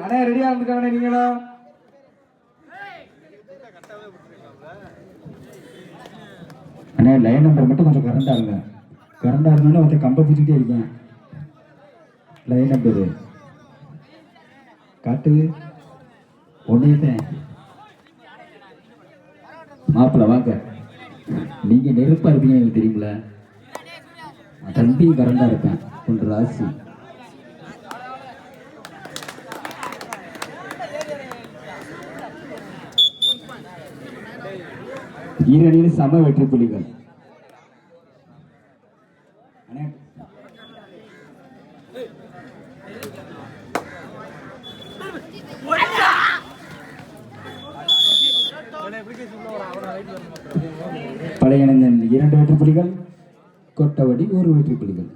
அண்ணே ரெடியா இருந்துக்கானே நீங்களும். அண்ணே லைன் நம்பர் மட்டும் கொஞ்சம் கரண்டா இருங்க. கரண்டா இருந்தாலும் ஒருத்தர் கம்பை பிடிச்சிட்டே இருக்கேன். லைன் நம்பர் காட்டு ஒன்னேதான். மாப்பிள்ள வாங்க. நீங்க நெருப்பா இருப்பீங்க எனக்கு தெரியுங்களா. தம்பியும் கரண்டா இருப்பேன். ஒன்று ராசி ஈரணியில் சம வெற்றி புலிகள். பழைய இணைந்தன் 2 வெற்றி புலிகள், கொட்டவடி 1 வெற்றி புலிகள்.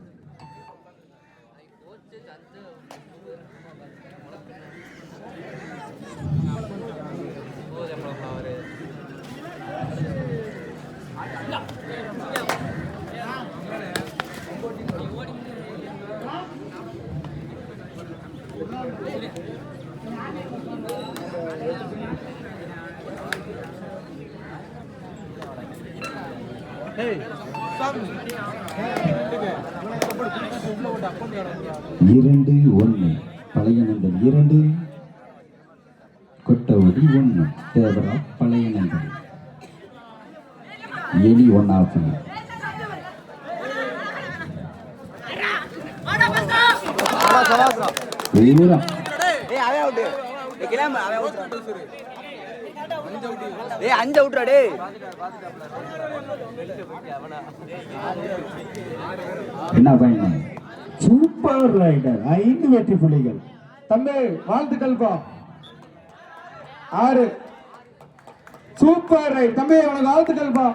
இரண்டு 1 பழைய நந்தன் 2 கொட்டவடி 1 தேவரா பழைய நந்தன் எலி 1 ஆஃப். என்ன பையன் சூப்பர் ரைடர் 5 வெற்றி புலிகள். தம்பி வாழ்த்துக்கள் பா. 6 சூப்பர் ரைட் தம்பி, உனக்கு வாழ்த்துக்கள் பா.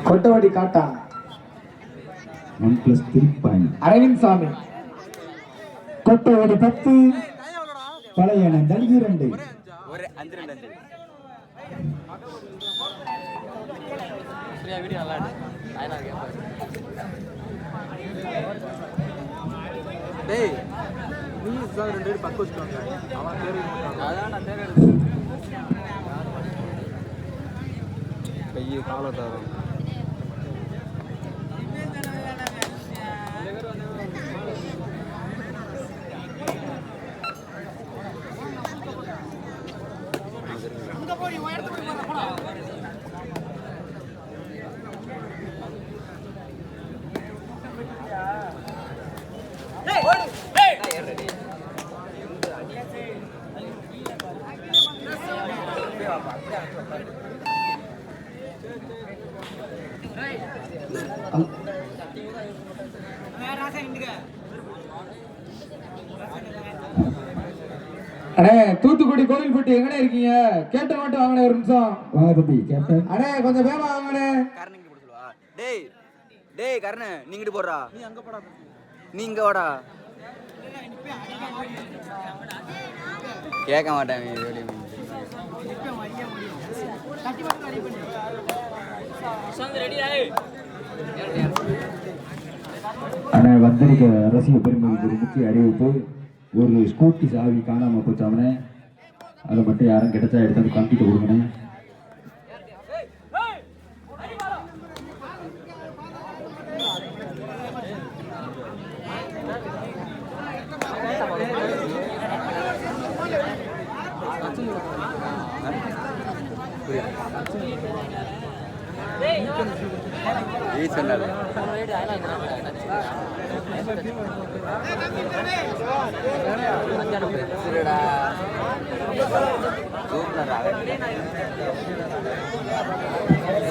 கொட்டவடி காட்டா 1+3 பாயிண்ட். அரவிந்த் சாமி. கொட்டவடி 10 பழைய நந்தன் 2. கையை காலை தரும். அண்ணே தூத்துக்குடி கோவில்பட்டி எங்கனே இருக்கீங்க? கேட்ட மட்டும் வாங்கண்ணே, ஒரு நிமிஷம் வாங்க தம்பி கேப்டன். அண்ணே கொஞ்சம் வேகமா வாங்கண்ணே. டேய் டேய் கர்ண நீ இங்கிட்டு போறா. நீ அங்க போடா. நீ இங்க வாடா. கேட்க மாட்டேன். அண்ணா வந்திருக்க ரசிக பெருமைக்கு ஒரு முக்கிய அறிவிப்பு. ஒரு ஸ்கூட்டி சாவி காணாம போச்சாமனே, அதை மட்டும் யாரும் கிடைச்சா எடுத்து கம்பிட்டு கொடுங்கண்ணே.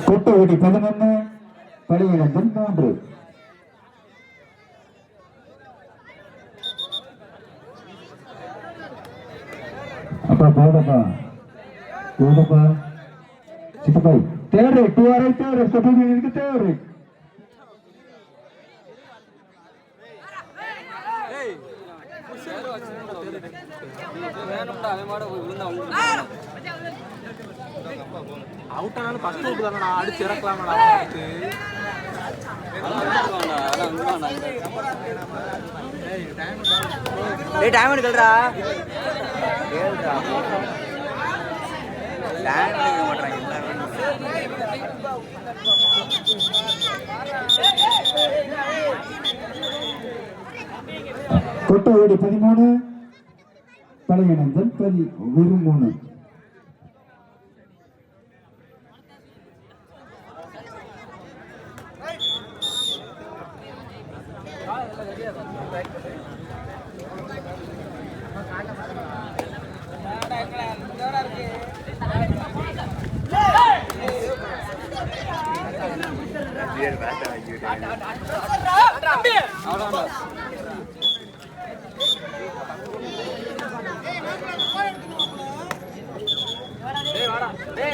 கொட்டவடி 11 பழைய நந்தன் 3. அப்பா போடப்பா போடப்பா சித்தப்பாய் தேடு 2 தேடு கொட்டவடி இருக்கு தேடு. வேணும்டா அவன் மாட விழுந்தா அவுட் ஆனாலும் ஃபர்ஸ்ட் அவுட் தானடா அடிச்சு இறக்கலாம்டா டேய் டைம் எடுக்கலடா கேளுடா டைம் எடுக்க மாட்டறாங்க கொட்டோடி 13 பழையனந்தன் 13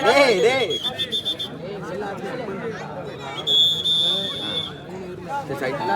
டேய் டேய் சைடுல